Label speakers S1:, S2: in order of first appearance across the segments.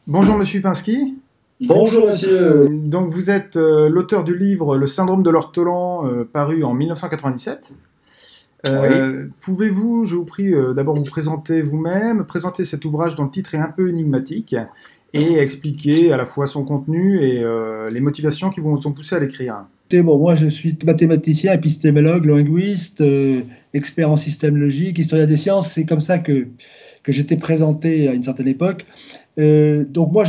S1: Bonjour Monsieur Pinsky.
S2: Bonjour monsieur.
S1: Donc vous êtes l'auteur du livre Le syndrome de l'ortolan paru en 1997.
S2: Oui.
S1: Pouvez-vous, je vous prie, d'abord vous présenter vous-même, présenter cet ouvrage dont le titre est un peu énigmatique et expliquer à la fois son contenu et les motivations qui vous ont poussé à l'écrire.
S2: Bon, moi je suis mathématicien, épistémologue, linguiste, expert en système logique, historien des sciences. C'est comme ça que j'étais présenté à une certaine époque. Donc moi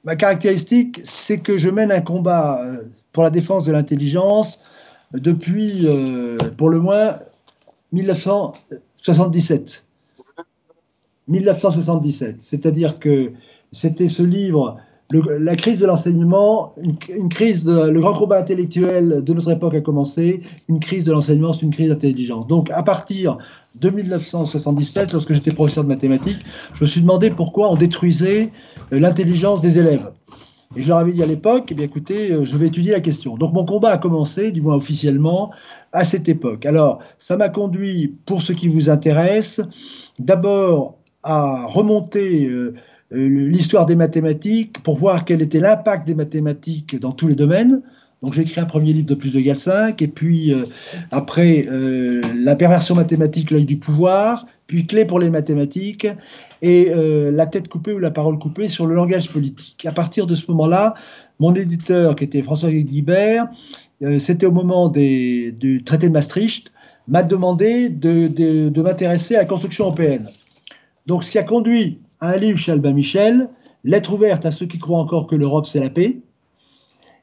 S2: ma caractéristique, c'est que je mène un combat pour la défense de l'intelligence depuis pour le moins 1977. 1977. C'est-à-dire que c'était ce livre, la crise de l'enseignement, une crise le grand combat intellectuel de notre époque a commencé. Une crise de l'enseignement, c'est une crise d'intelligence. Donc à partir de 1977, lorsque j'étais professeur de mathématiques, je me suis demandé pourquoi on détruisait l'intelligence des élèves. Et je leur avais dit à l'époque, eh bien écoutez, je vais étudier la question. Donc mon combat a commencé, du moins officiellement, à cette époque. Alors, ça m'a conduit, pour ce qui vous intéresse, d'abord à remonter l'histoire des mathématiques pour voir quel était l'impact des mathématiques dans tous les domaines. Donc j'ai écrit un premier livre de plus de Galcinq, et puis après la perversion mathématique, l'œil du pouvoir, puis clé pour les mathématiques, et la tête coupée ou la parole coupée sur le langage politique. À partir de ce moment-là, mon éditeur, qui était François Guibert, c'était au moment du traité de Maastricht, m'a demandé de m'intéresser à la construction européenne. Donc ce qui a conduit à un livre chez Albin Michel, Lettre ouverte à ceux qui croient encore que l'Europe c'est la paix.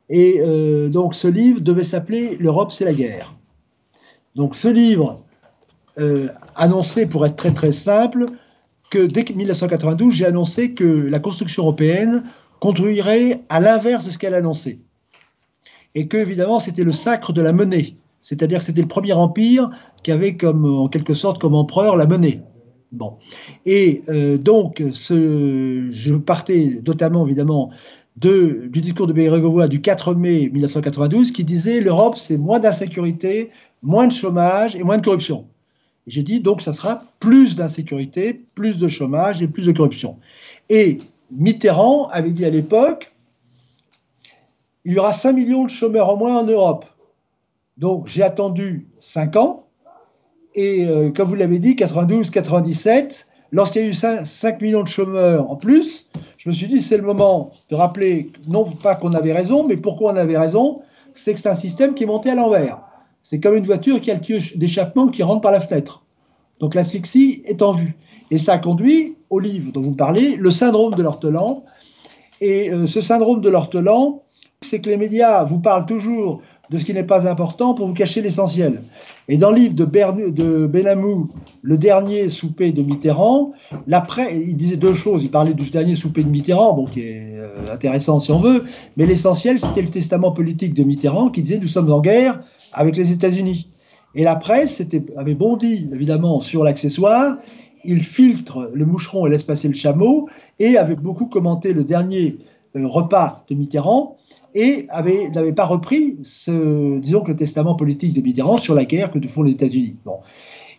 S2: Et donc ce livre devait s'appeler L'Europe c'est la guerre. Donc ce livre annonçait, pour être très très simple, que dès 1992, j'ai annoncé que la construction européenne conduirait à l'inverse de ce qu'elle annonçait. Et que, évidemment, c'était le sacre de la monnaie. C'est-à-dire que c'était le premier empire qui avait en quelque sorte comme empereur la monnaie. Bon. Et donc, je partais notamment, évidemment, du discours de Bérégovoy du 4 mai 1992 qui disait l'Europe, c'est moins d'insécurité, moins de chômage et moins de corruption. Et j'ai dit donc ça sera plus d'insécurité, plus de chômage et plus de corruption. Et Mitterrand avait dit à l'époque il y aura 5 millions de chômeurs en moins en Europe. Donc j'ai attendu 5 ans. Et comme vous l'avez dit, 92-97, lorsqu'il y a eu 5 millions de chômeurs en plus, je me suis dit c'est le moment de rappeler, non pas qu'on avait raison, mais pourquoi on avait raison, c'est que c'est un système qui est monté à l'envers. C'est comme une voiture qui a le tuyau d'échappement qui rentre par la fenêtre. Donc l'asphyxie est en vue. Et ça conduit au livre dont vous parlez, Le syndrome de l'ortolan. Et ce syndrome de l'ortolan, c'est que les médias vous parlent toujours de ce qui n'est pas important pour vous cacher l'essentiel. Et dans le livre de Benamou, Le dernier souper de Mitterrand, il disait deux choses. Il parlait du dernier souper de Mitterrand, bon, qui est intéressant si on veut, mais l'essentiel, c'était le testament politique de Mitterrand qui disait « Nous sommes en guerre avec les États-Unis ». Et la presse avait bondi, évidemment, sur l'accessoire. Il filtre le moucheron et laisse passer le chameau, et avait beaucoup commenté le dernier repas de Mitterrand, et n'avait pas repris, disons que le testament politique de Mitterrand sur la guerre que font les États-Unis. Bon.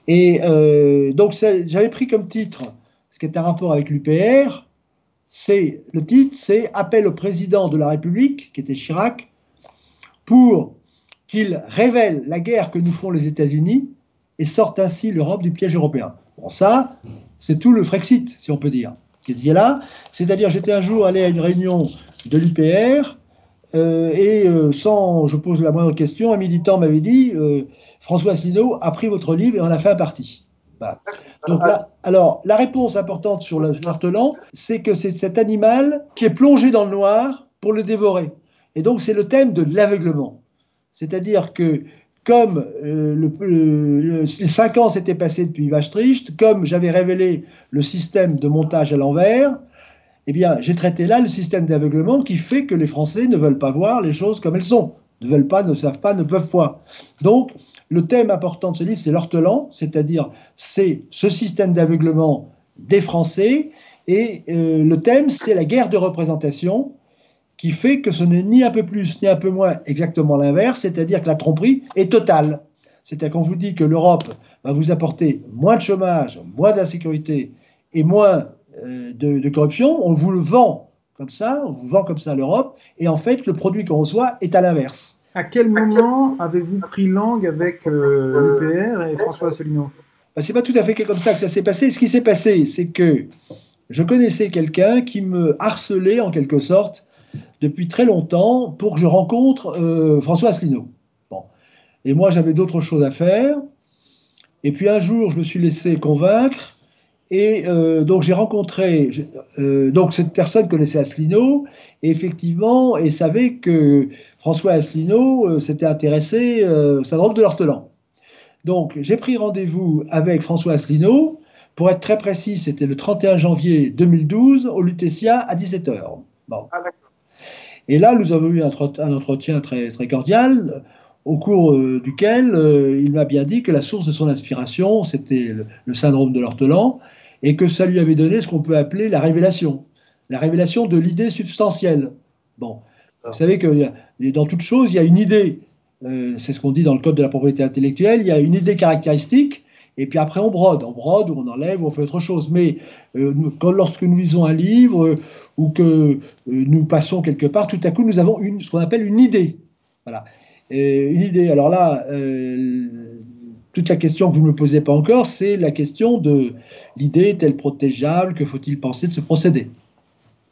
S2: Et donc j'avais pris comme titre, ce qui est un rapport avec l'UPR, le titre c'est « Appel au président de la République », qui était Chirac, pour qu'il révèle la guerre que nous font les États-Unis et sorte ainsi l'Europe du piège européen. Bon, ça, c'est tout le Frexit, si on peut dire, qui est là. C'est-à-dire, j'étais un jour allé à une réunion de l'UPR, et sans je pose la moindre question, un militant m'avait dit François Asselineau a pris votre livre et en a fait un parti. Bah. Donc là, alors, la réponse importante sur l'ortolan, c'est que c'est cet animal qui est plongé dans le noir pour le dévorer. Et donc, c'est le thème de l'aveuglement. C'est-à-dire que, comme les 5 ans s'étaient passés depuis Maastricht, comme j'avais révélé le système de montage à l'envers, eh bien, j'ai traité là le système d'aveuglement qui fait que les Français ne veulent pas voir les choses comme elles sont. Ne veulent pas, ne savent pas, ne peuvent pas. Donc, le thème important de ce livre, c'est l'ortolan, c'est-à-dire c'est ce système d'aveuglement des Français, et le thème, c'est la guerre de représentation, qui fait que ce n'est ni un peu plus ni un peu moins exactement l'inverse, c'est-à-dire que la tromperie est totale. C'est-à-dire qu'on vous dit que l'Europe va vous apporter moins de chômage, moins d'insécurité et moins de corruption, on vous le vend comme ça, on vous vend comme ça à l'Europe, et en fait, le produit qu'on reçoit est à l'inverse.
S1: À quel moment avez-vous pris langue avec l'UPR et François Asselineau?
S2: C'est pas tout à fait comme ça que ça s'est passé. Ce qui s'est passé, c'est que je connaissais quelqu'un qui me harcelait en quelque sorte depuis très longtemps pour que je rencontre François Asselineau. Bon. Et moi, j'avais d'autres choses à faire. Et puis un jour, je me suis laissé convaincre. Et donc j'ai rencontré, donc cette personne connaissait Asselineau et effectivement, et savait que François Asselineau s'était intéressé au syndrome de l'ortolan. Donc j'ai pris rendez-vous avec François Asselineau, pour être très précis, c'était le 31 janvier 2012 au Lutetia à 17h. Bon.
S1: Ah, d'accord.
S2: Et là, nous avons eu un entretien très, très cordial, au cours duquel il m'a bien dit que la source de son inspiration, c'était le syndrome de l'ortolan, et que ça lui avait donné ce qu'on peut appeler la révélation de l'idée substantielle. Bon, vous savez que dans toute chose, il y a une idée, c'est ce qu'on dit dans le code de la propriété intellectuelle, il y a une idée caractéristique, et puis après on brode ou on enlève ou on fait autre chose. Mais lorsque nous lisons un livre ou que nous passons quelque part, tout à coup nous avons ce qu'on appelle une idée. Voilà. Une idée. Alors là, toute la question que vous ne me posez pas encore, c'est la question de l'idée est-elle protégeable, que faut-il penser de ce procédé?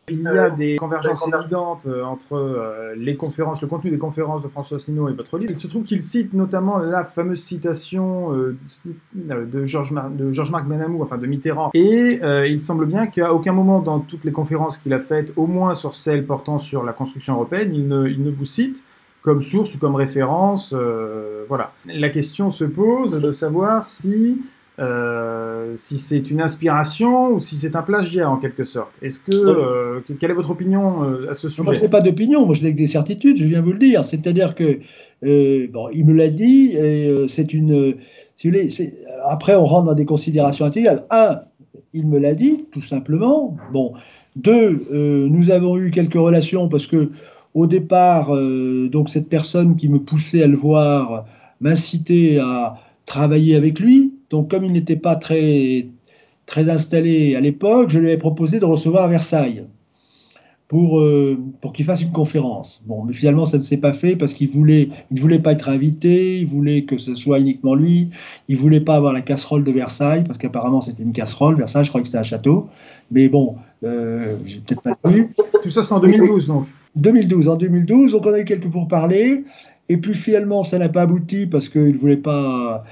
S1: Il y a des convergences évidentes entre les conférences, le contenu des conférences de François Asselineau et votre livre. Il se trouve qu'il cite notamment la fameuse citation de Georges-Marc Benamou, enfin de Mitterrand. Et il semble bien qu'à aucun moment dans toutes les conférences qu'il a faites, au moins sur celles portant sur la construction européenne, il ne vous cite comme source ou comme référence. Voilà. La question se pose de savoir si c'est une inspiration ou si c'est un plagiat en quelque sorte. Est-ce que quelle est votre opinion à ce sujet?
S2: Moi, je n'ai pas d'opinion, moi je n'ai que des certitudes, je viens vous le dire. C'est-à-dire que bon, il me l'a dit, et c'est une. Si vous voulez, après, on rentre dans des considérations intégrales. Un, il me l'a dit, tout simplement. Bon. Deux, nous avons eu quelques relations parce que au départ, donc cette personne qui me poussait à le voir m'incitait à travailler avec lui. Donc, comme il n'était pas très, très installé à l'époque, je lui ai proposé de recevoir à Versailles pour qu'il fasse une conférence. Bon, mais finalement, ça ne s'est pas fait parce qu'il ne voulait pas être invité, il voulait que ce soit uniquement lui, il ne voulait pas avoir la casserole de Versailles, parce qu'apparemment, c'était une casserole. Versailles, je crois que c'était un château. Mais bon, j'ai peut-être pas vu.
S1: Tout ça, c'est en 2012, donc.
S2: 2012. En 2012, donc on a eu quelques pourparlers. Et puis finalement, ça n'a pas abouti parce qu'il ne voulait pas,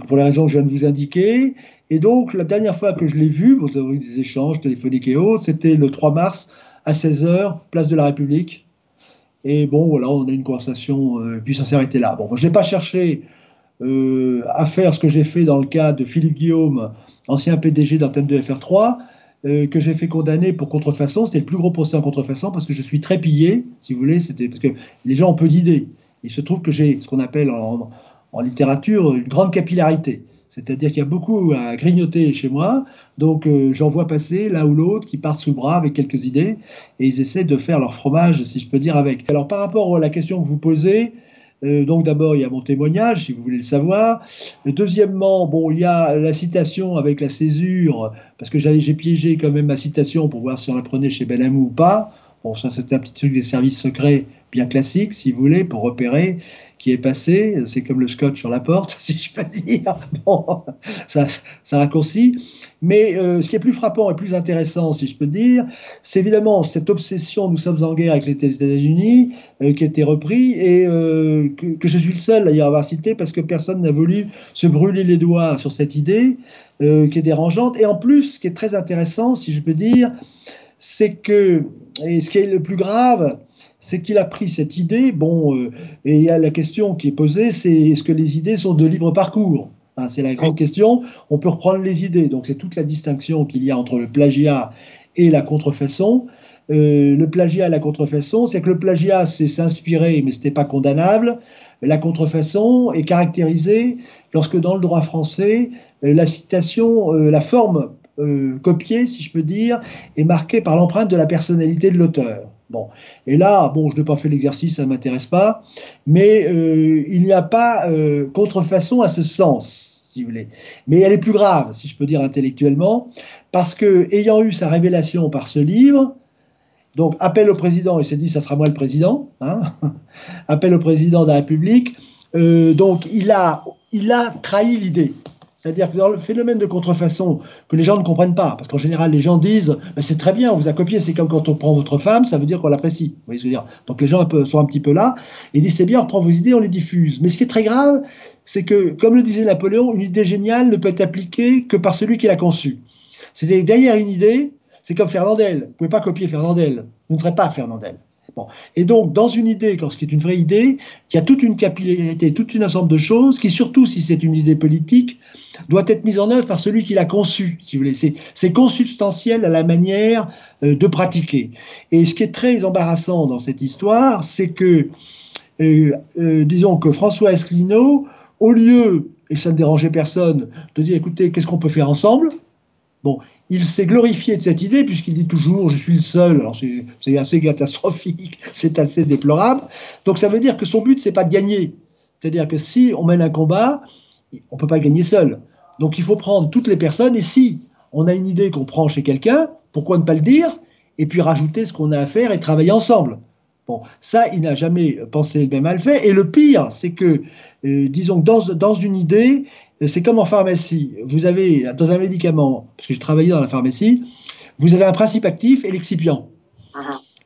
S2: pour les raisons que je viens de vous indiquer. Et donc, la dernière fois que je l'ai vu, bon, nous avons eu des échanges téléphoniques et autres, c'était le 3 mars à 16h, place de la République. Et bon, voilà, on a eu une conversation, puis ça s'est arrêté là. Bon, je n'ai pas cherché à faire ce que j'ai fait dans le cas de Philippe Guillaume, ancien PDG d'Antenne de FR3, que j'ai fait condamner pour contrefaçon. C'était le plus gros procès en contrefaçon parce que je suis très pillé, si vous voulez. C'était parce que les gens ont peu d'idées. Il se trouve que j'ai ce qu'on appelle en littérature une grande capillarité. C'est-à-dire qu'il y a beaucoup à grignoter chez moi. Donc j'en vois passer l'un ou l'autre qui partent sous le bras avec quelques idées et ils essaient de faire leur fromage, si je peux dire, avec. Alors par rapport à la question que vous posez, donc d'abord il y a mon témoignage, si vous voulez le savoir. Deuxièmement, bon, il y a la citation avec la césure, parce que j'ai piégé quand même ma citation pour voir si on la prenait chez Benamou ou pas. Bon, ça c'était un petit truc des services secrets bien classique, si vous voulez, pour repérer qui est passé. C'est comme le scotch sur la porte, si je peux dire. Bon, ça raccourcit. Mais ce qui est plus frappant et plus intéressant, si je peux dire, c'est évidemment cette obsession, nous sommes en guerre avec les États-Unis, qui a été repris et que je suis le seul d'ailleurs à avoir cité parce que personne n'a voulu se brûler les doigts sur cette idée qui est dérangeante. Et en plus, ce qui est très intéressant, si je peux dire, c'est que, et ce qui est le plus grave, c'est qu'il a pris cette idée, bon, et il y a la question qui est posée, c'est est-ce que les idées sont de libre parcours? Hein, c'est la grande question, on peut reprendre les idées, donc c'est toute la distinction qu'il y a entre le plagiat et la contrefaçon. Le plagiat et la contrefaçon, c'est que le plagiat, c'est s'inspirer, mais ce n'était pas condamnable. La contrefaçon est caractérisée lorsque dans le droit français, la citation, la forme copiée, si je peux dire, est marquée par l'empreinte de la personnalité de l'auteur. Bon. Et là, bon, je n'ai pas fait l'exercice, ça ne m'intéresse pas, mais il n'y a pas contrefaçon à ce sens, si vous voulez. Mais elle est plus grave, si je peux dire intellectuellement, parce que, ayant eu sa révélation par ce livre, donc appel au président, il s'est dit, ça sera moi le président, hein, appel au président de la République, donc il a trahi l'idée. C'est-à-dire que dans le phénomène de contrefaçon que les gens ne comprennent pas, parce qu'en général les gens disent c'est très bien, on vous a copié, c'est comme quand on prend votre femme, ça veut dire qu'on l'apprécie. Vous voyez ce que je veux dire. Donc les gens sont un petit peu là et disent c'est bien, on reprend vos idées, on les diffuse. Mais ce qui est très grave, c'est que, comme le disait Napoléon, une idée géniale ne peut être appliquée que par celui qui l'a conçue. C'est-à-dire derrière une idée, c'est comme Fernandel. Vous ne pouvez pas copier Fernandel. Vous ne serez pas Fernandel. Bon. Et donc, dans une idée, quand ce qui est une vraie idée, il y a toute une capillarité, toute une ensemble de choses qui, surtout si c'est une idée politique, doit être mise en œuvre par celui qui l'a conçue, si vous voulez. C'est consubstantiel à la manière de pratiquer. Et ce qui est très embarrassant dans cette histoire, c'est que, disons que François Asselineau, au lieu, et ça ne dérangeait personne, de dire, écoutez, qu'est-ce qu'on peut faire ensemble? Bon, il s'est glorifié de cette idée puisqu'il dit toujours je suis le seul. Alors c'est assez catastrophique, c'est assez déplorable. Donc ça veut dire que son but c'est pas de gagner. C'est-à-dire que si on mène un combat, on peut pas gagner seul. Donc il faut prendre toutes les personnes et si on a une idée qu'on prend chez quelqu'un, pourquoi ne pas le dire et puis rajouter ce qu'on a à faire et travailler ensemble. Bon, ça il n'a jamais pensé le même à le faire. Et le pire c'est que disons que dans une idée, c'est comme en pharmacie. Vous avez, dans un médicament, parce que j'ai travaillé dans la pharmacie, vous avez un principe actif et l'excipient.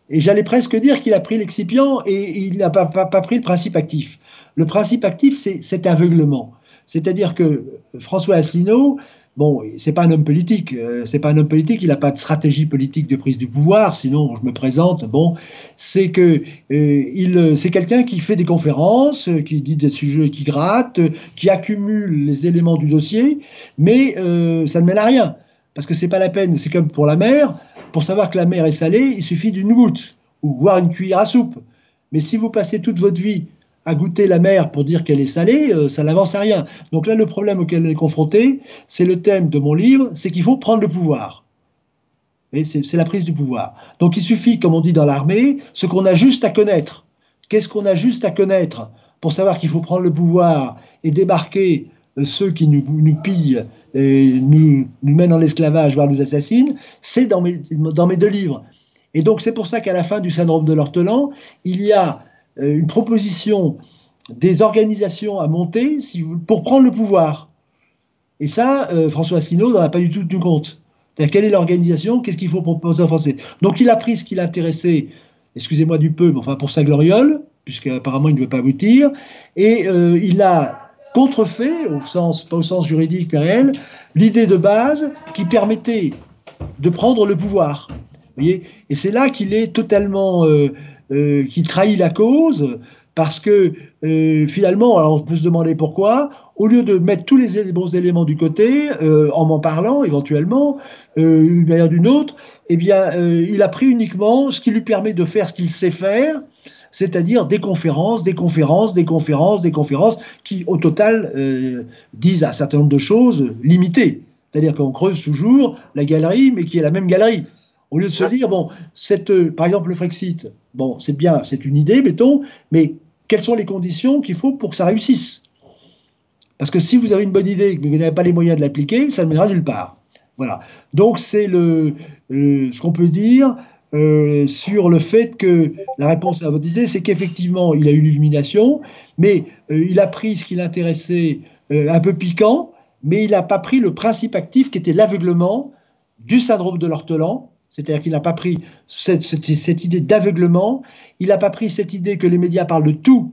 S2: Et j'allais presque dire qu'il a pris l'excipient et il n'a pas pris le principe actif. Le principe actif, c'est cet aveuglement. C'est-à-dire que François Asselineau, bon, c'est pas un homme politique. C'est pas un homme politique. Il n'a pas de stratégie politique de prise du pouvoir. Sinon, je me présente. Bon, c'est que c'est quelqu'un qui fait des conférences, qui dit des sujets qui grattent, qui accumule les éléments du dossier, mais ça ne mène à rien parce que c'est pas la peine. C'est comme pour la mer. Pour savoir que la mer est salée, il suffit d'une goutte ou voire une cuillère à soupe. Mais si vous passez toute votre vie à goûter la mer pour dire qu'elle est salée, ça n'avance à rien. Donc là, le problème auquel on est confronté, c'est le thème de mon livre, c'est qu'il faut prendre le pouvoir. Et c'est la prise du pouvoir. Donc il suffit, comme on dit dans l'armée, ce qu'on a juste à connaître. Qu'est-ce qu'on a juste à connaître pour savoir qu'il faut prendre le pouvoir et débarquer ceux qui nous pillent, et nous mènent en esclavage, voire nous assassinent, c'est dans mes deux livres. Et donc c'est pour ça qu'à la fin du syndrome de l'ortelan, il y a une proposition des organisations à monter pour prendre le pouvoir. Et ça, François Asselineau n'en a pas du tout tenu compte. C'est-à-dire, quelle est l'organisation? Qu'est-ce qu'il faut proposer aux Français? Donc il a pris ce qui l'intéressait, excusez-moi du peu, mais enfin pour sa gloriole, puisqu'apparemment il ne veut pas aboutir, et il a contrefait, pas au sens juridique mais réel, l'idée de base qui permettait de prendre le pouvoir. Vous voyez, et c'est là qu'il est totalement... qu'il trahit la cause, parce que finalement, alors on peut se demander pourquoi, au lieu de mettre tous les bons éléments du côté, en m'en parlant éventuellement, d'une manière ou d'une autre, eh bien, il a pris uniquement ce qui lui permet de faire ce qu'il sait faire, c'est-à-dire des conférences qui, au total, disent un certain nombre de choses limitées. C'est-à-dire qu'on creuse toujours la galerie, mais qui est la même galerie. Au lieu de se dire, bon, par exemple, le Frexit, bon, c'est bien, c'est une idée, mettons, mais quelles sont les conditions qu'il faut pour que ça réussisse? Parce que si vous avez une bonne idée, mais que vous n'avez pas les moyens de l'appliquer, ça ne mènera nulle part. Voilà. Donc, c'est ce qu'on peut dire sur le fait que la réponse à votre idée, c'est qu'effectivement, il a eu l'illumination, mais il a pris ce qui l'intéressait un peu piquant, mais il n'a pas pris le principe actif qui était l'aveuglement du syndrome de l'ortelan. C'est-à-dire qu'il n'a pas pris cette idée d'aveuglement, il n'a pas pris cette idée que les médias parlent de tout,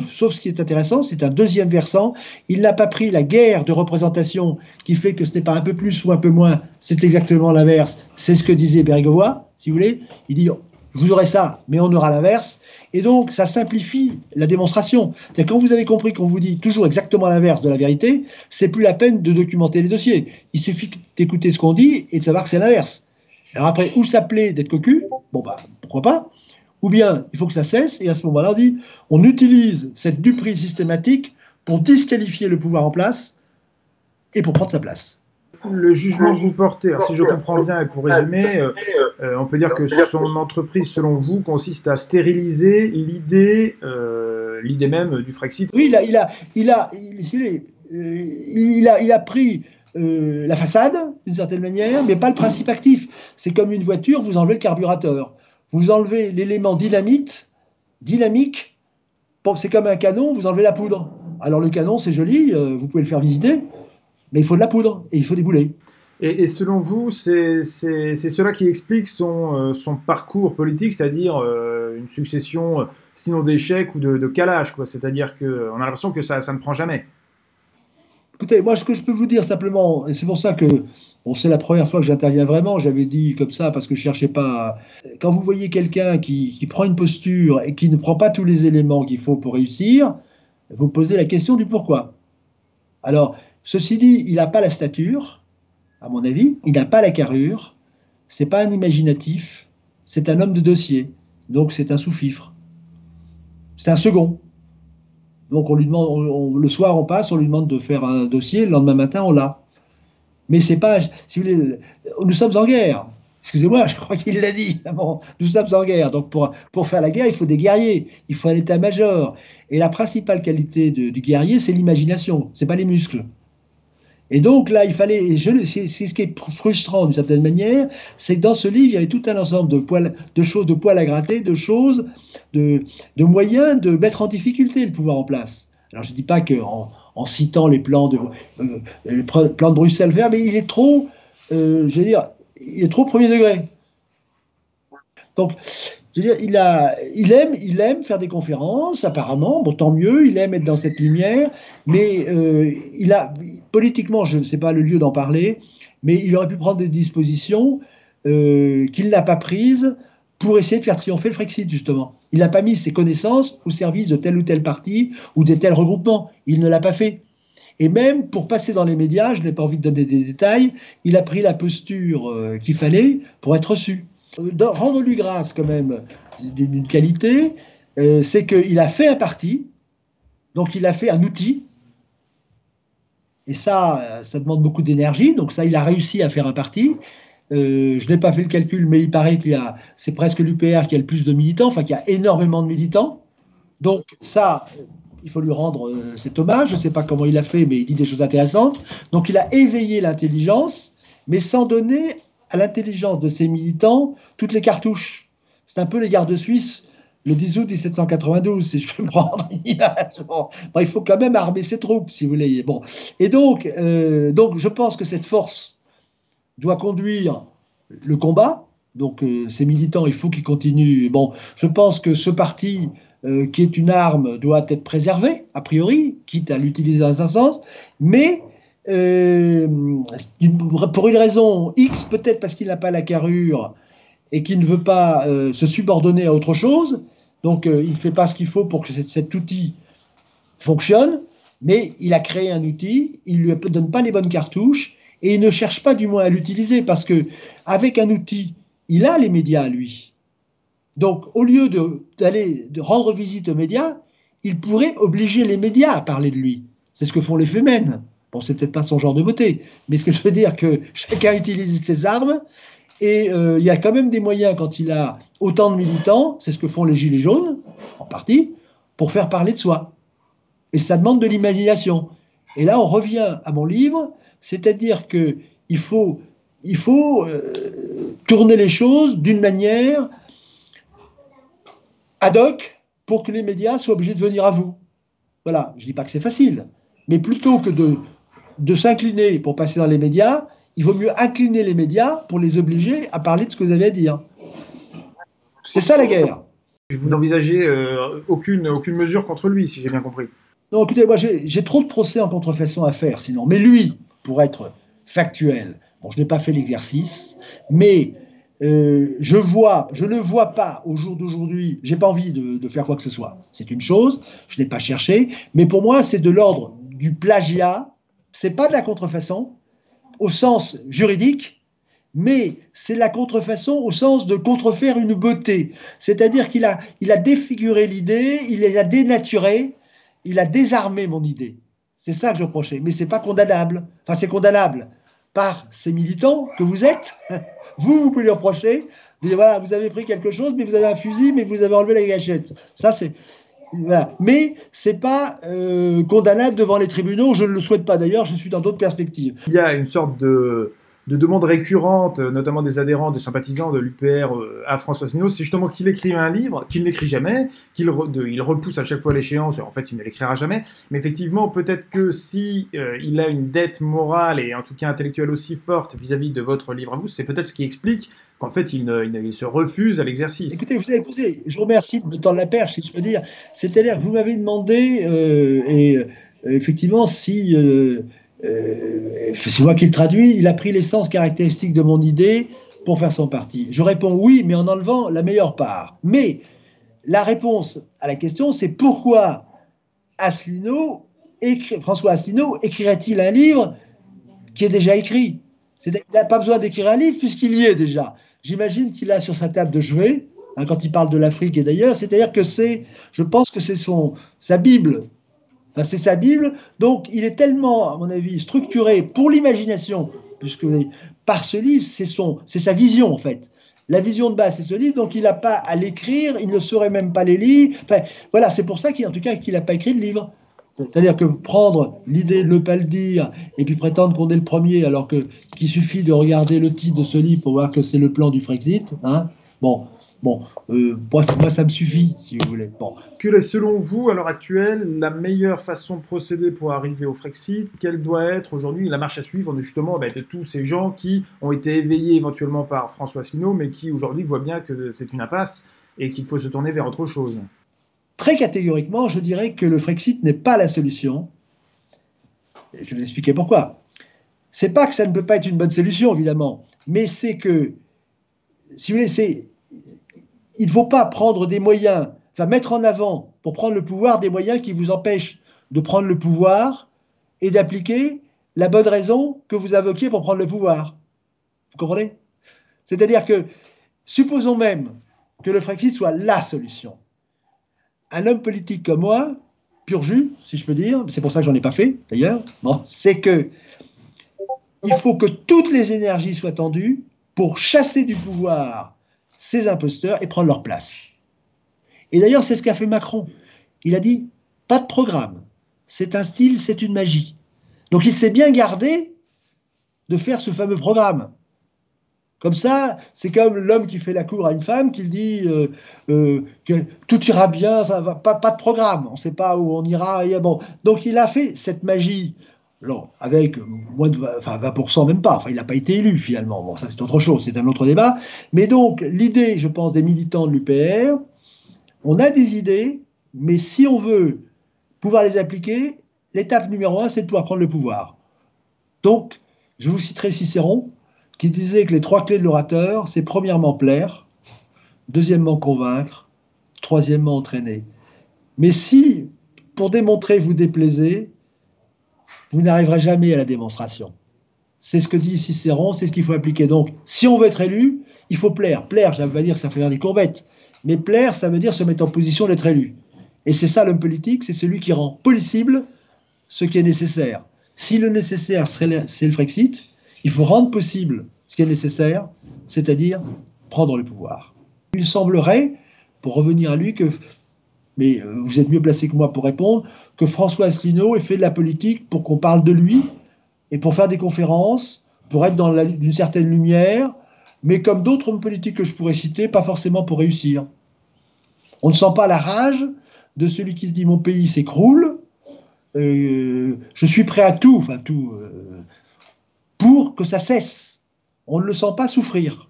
S2: sauf ce qui est intéressant, c'est un deuxième versant. Il n'a pas pris la guerre de représentation qui fait que ce n'est pas un peu plus ou un peu moins, c'est exactement l'inverse. C'est ce que disait Bérégovoy, si vous voulez. Il dit, vous aurez ça, mais on aura l'inverse. Et donc, ça simplifie la démonstration. C'est-à-dire, quand vous avez compris qu'on vous dit toujours exactement l'inverse de la vérité, c'est plus la peine de documenter les dossiers. Il suffit d'écouter ce qu'on dit et de savoir que c'est l'inverse. Alors après, ou ça plaît d'être cocu, bon bah, pourquoi pas, ou bien il faut que ça cesse, et à ce moment-là, on utilise cette duperie systématique pour disqualifier le pouvoir en place et pour prendre sa place.
S1: Le jugement que vous portez, alors si je comprends bien, et pour résumer, on peut dire que son entreprise, selon vous, consiste à stériliser l'idée même du Frexit.
S2: Oui, il a pris la façade, d'une certaine manière, mais pas le principe actif. C'est comme une voiture, vous enlevez le carburateur. Vous enlevez l'élément dynamique, c'est comme un canon, vous enlevez la poudre. Alors le canon, c'est joli, vous pouvez le faire visiter, mais il faut de la poudre et il faut des boulets.
S1: Et selon vous, c'est cela qui explique son parcours politique, c'est-à-dire une succession, sinon d'échecs ou de calages, quoi. C'est-à-dire qu'on a l'impression que ça ne prend jamais.
S2: Écoutez, moi, ce que je peux vous dire simplement, et c'est pour ça que, bon, c'est la première fois que j'interviens vraiment, j'avais dit comme ça parce que je cherchais pas. Quand vous voyez quelqu'un qui prend une posture et qui ne prend pas tous les éléments qu'il faut pour réussir, vous posez la question du pourquoi. Alors, ceci dit, il n'a pas la stature, à mon avis, il n'a pas la carrure, c'est pas un imaginatif, c'est un homme de dossier, donc c'est un sous-fifre, c'est un second. Donc on lui demande, le soir on passe, on lui demande de faire un dossier, le lendemain matin on l'a. Mais c'est pas, si vous voulez, nous sommes en guerre. Excusez-moi, je crois qu'il l'a dit. Bon, nous sommes en guerre. Donc pour faire la guerre, il faut des guerriers, il faut un état-major. Et la principale qualité du guerrier, c'est l'imagination, c'est pas les muscles. Et donc là, il fallait, c'est ce qui est frustrant d'une certaine manière, c'est que dans ce livre, il y avait tout un ensemble de choses, de poils à gratter, de choses, de moyens de mettre en difficulté le pouvoir en place. Alors je ne dis pas qu'en citant les plans de Bruxelles vert, mais il est trop, je veux dire, il est trop premier degré. Donc, je veux dire, il aime faire des conférences, apparemment, bon, tant mieux, il aime être dans cette lumière, mais politiquement, je ne sais pas le lieu d'en parler, mais il aurait pu prendre des dispositions qu'il n'a pas prises pour essayer de faire triompher le Frexit, justement. Il n'a pas mis ses connaissances au service de tel ou tel parti ou de tel regroupement. Il ne l'a pas fait. Et même pour passer dans les médias, je n'ai pas envie de donner des détails, il a pris la posture qu'il fallait pour être reçu. Rendre-lui grâce quand même d'une qualité, c'est qu'il a fait un parti, donc il a fait un outil, et ça demande beaucoup d'énergie, donc ça il a réussi à faire un parti. Je n'ai pas fait le calcul, mais il paraît c'est presque l'UPR qui a le plus de militants, enfin qu'il y a énormément de militants, donc ça il faut lui rendre cet hommage, je ne sais pas comment il a fait, mais il dit des choses intéressantes, donc il a éveillé l'intelligence, mais sans donner à l'intelligence de ses militants toutes les cartouches. C'est un peu les gardes suisses le 10 août 1792, si je peux prendre une image. Bon, il faut quand même armer ses troupes, si vous voulez. Bon. Et donc, je pense que cette force doit conduire le combat. Donc, ces militants, il faut qu'ils continuent. Bon, je pense que ce parti, qui est une arme, doit être préservé, a priori, quitte à l'utiliser dans un sens, mais pour une raison X, peut-être parce qu'il n'a pas la carrure et qu'il ne veut pas se subordonner à autre chose, donc il ne fait pas ce qu'il faut pour que cet outil fonctionne, mais il a créé un outil, il ne lui donne pas les bonnes cartouches et il ne cherche pas du moins à l'utiliser parce qu'avec un outil, il a les médias, lui. Donc au lieu de rendre visite aux médias, il pourrait obliger les médias à parler de lui. C'est ce que font les Femen. Bon, c'est peut-être pas son genre de beauté, mais ce que je veux dire, que chacun utilise ses armes, et il y a quand même des moyens, quand il a autant de militants, c'est ce que font les Gilets jaunes, en partie, pour faire parler de soi. Et ça demande de l'imagination. Et là, on revient à mon livre, c'est-à-dire qu'il faut tourner les choses d'une manière ad hoc pour que les médias soient obligés de venir à vous. Voilà, je ne dis pas que c'est facile, mais plutôt que de s'incliner pour passer dans les médias, il vaut mieux incliner les médias pour les obliger à parler de ce que vous avez à dire. C'est ça la guerre.
S1: Vous n'envisagez aucune mesure contre lui, si j'ai bien compris.
S2: Non, écoutez, moi j'ai trop de procès en contrefaçon à faire, sinon. Mais lui, pour être factuel, bon, je n'ai pas fait l'exercice, mais je ne vois pas au jour d'aujourd'hui, j'ai pas envie de faire quoi que ce soit. C'est une chose, je n'ai pas cherché, mais pour moi, c'est de l'ordre du plagiat. C'est pas de la contrefaçon au sens juridique, mais c'est la contrefaçon au sens de contrefaire une beauté. C'est-à-dire qu'il a défiguré l'idée, il a dénaturé, il a désarmé mon idée. C'est ça que je reprochais. Mais c'est pas condamnable. Enfin, c'est condamnable par ces militants que vous êtes. Vous pouvez lui reprocher. Vous dites, voilà, vous avez pris quelque chose, mais vous avez un fusil, mais vous avez enlevé la gâchette. Ça, c'est... Voilà. Mais c'est pas condamnable devant les tribunaux. Je ne le souhaite pas d'ailleurs. Je suis dans d'autres perspectives.
S1: Il y a une sorte de demande récurrente, notamment des adhérents, des sympathisants de l'UPR à François Asselineau, c'est justement qu'il écrive un livre, qu'il n'écrit jamais, il repousse à chaque fois l'échéance, en fait il ne l'écrira jamais, mais effectivement peut-être que si il a une dette morale et en tout cas intellectuelle aussi forte vis-à-vis de votre livre à vous, c'est peut-être ce qui explique qu'en fait il se refuse à l'exercice.
S2: Écoutez, vous avez posé, je vous remercie de me tendre la perche, si je peux dire. C'est-à-dire que vous m'avez demandé, effectivement, si c'est moi qui le traduis, il a pris l'essence caractéristique de mon idée pour faire son parti. Je réponds oui, mais en enlevant la meilleure part. Mais la réponse à la question, c'est pourquoi François Asselineau écrirait-il un livre qui est déjà écrit? Il n'a pas besoin d'écrire un livre puisqu'il y est déjà. J'imagine qu'il a sur sa table de chevet, hein, quand il parle de l'Afrique et d'ailleurs, c'est-à-dire que je pense que c'est sa Bible. Enfin, c'est sa Bible, donc il est tellement, à mon avis, structuré pour l'imagination, puisque par ce livre, c'est sa vision en fait. La vision de base, c'est ce livre, donc il n'a pas à l'écrire, il ne saurait même pas les lire. Enfin, voilà, c'est pour ça en tout cas, qu'il n'a pas écrit de livre. C'est-à-dire que prendre l'idée de ne pas le dire et puis prétendre qu'on est le premier alors qu'il suffit de regarder le titre de ce livre pour voir que c'est le plan du Frexit, hein, bon, moi ça me suffit si vous voulez. Bon.
S1: Quelle est selon vous à l'heure actuelle la meilleure façon de procéder pour arriver au Frexit? Quelle doit être aujourd'hui la marche à suivre justement de tous ces gens qui ont été éveillés éventuellement par François Asselineau mais qui aujourd'hui voient bien que c'est une impasse et qu'il faut se tourner vers autre chose?
S2: Très catégoriquement, je dirais que le Frexit n'est pas la solution. Et je vais vous expliquer pourquoi. C'est pas que ça ne peut pas être une bonne solution, évidemment, mais c'est que, si vous voulez, il ne faut pas prendre des moyens, enfin mettre en avant, pour prendre le pouvoir, des moyens qui vous empêchent de prendre le pouvoir et d'appliquer la bonne raison que vous invoquiez pour prendre le pouvoir. Vous comprenez? C'est-à-dire que, supposons même que le Frexit soit la solution. Un homme politique comme moi, pur jus, si je peux dire, c'est pour ça que j'en ai pas fait d'ailleurs, bon, c'est que il faut que toutes les énergies soient tendues pour chasser du pouvoir ces imposteurs et prendre leur place. Et d'ailleurs, c'est ce qu'a fait Macron. Il a dit, pas de programme, c'est un style, c'est une magie. Donc il s'est bien gardé de faire ce fameux programme. Comme ça, c'est comme l'homme qui fait la cour à une femme, qui dit que tout ira bien, ça va, pas de programme, on ne sait pas où on ira. Bon. Donc il a fait cette magie, alors, avec moins de 20% même pas, enfin il n'a pas été élu finalement, bon ça c'est autre chose, c'est un autre débat. Mais donc l'idée, je pense, des militants de l'UPR, on a des idées, mais si on veut pouvoir les appliquer, l'étape numéro 1, c'est de pouvoir prendre le pouvoir. Donc, je vous citerai Cicéron, qui disait que les 3 clés de l'orateur, c'est premièrement plaire, deuxièmement convaincre, troisièmement entraîner. Mais si, pour démontrer, vous déplaisez, vous n'arriverez jamais à la démonstration. C'est ce que dit Cicéron, c'est ce qu'il faut appliquer. Donc, si on veut être élu, il faut plaire. Plaire, ça veut pas dire que ça fait faire des courbettes, mais plaire, ça veut dire se mettre en position d'être élu. Et c'est ça l'homme politique, c'est celui qui rend possible ce qui est nécessaire. Si le nécessaire, c'est le Frexit, il faut rendre possible ce qui est nécessaire, c'est-à-dire prendre le pouvoir. Il semblerait, pour revenir à lui, mais vous êtes mieux placé que moi pour répondre, que François Asselineau ait fait de la politique pour qu'on parle de lui et pour faire des conférences, pour être dans une certaine lumière, mais comme d'autres hommes politiques que je pourrais citer, pas forcément pour réussir. On ne sent pas la rage de celui qui se dit « mon pays s'écroule », je suis prêt à tout, pour que ça cesse. On ne le sent pas souffrir.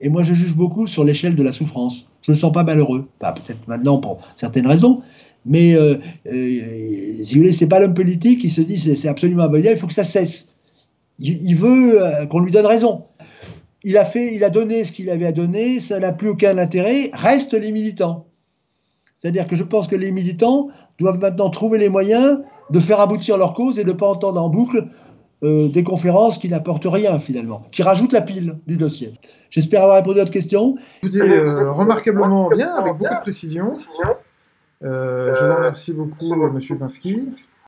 S2: Et moi, je juge beaucoup sur l'échelle de la souffrance. Je ne le sens pas malheureux. Enfin, peut-être maintenant pour certaines raisons, mais si vous voulez, c'est pas l'homme politique qui se dit c'est absolument abominable, il faut que ça cesse. Il veut qu'on lui donne raison. Il a donné ce qu'il avait à donner, ça n'a plus aucun intérêt. Restent les militants. C'est-à-dire que je pense que les militants doivent maintenant trouver les moyens de faire aboutir leur cause et de ne pas entendre en boucle des conférences qui n'apportent rien finalement, qui rajoutent la pile du dossier. J'espère avoir répondu à votre question.
S1: Écoutez, remarquablement bien, avec beaucoup de précision. Je vous remercie beaucoup, Monsieur Pinsky.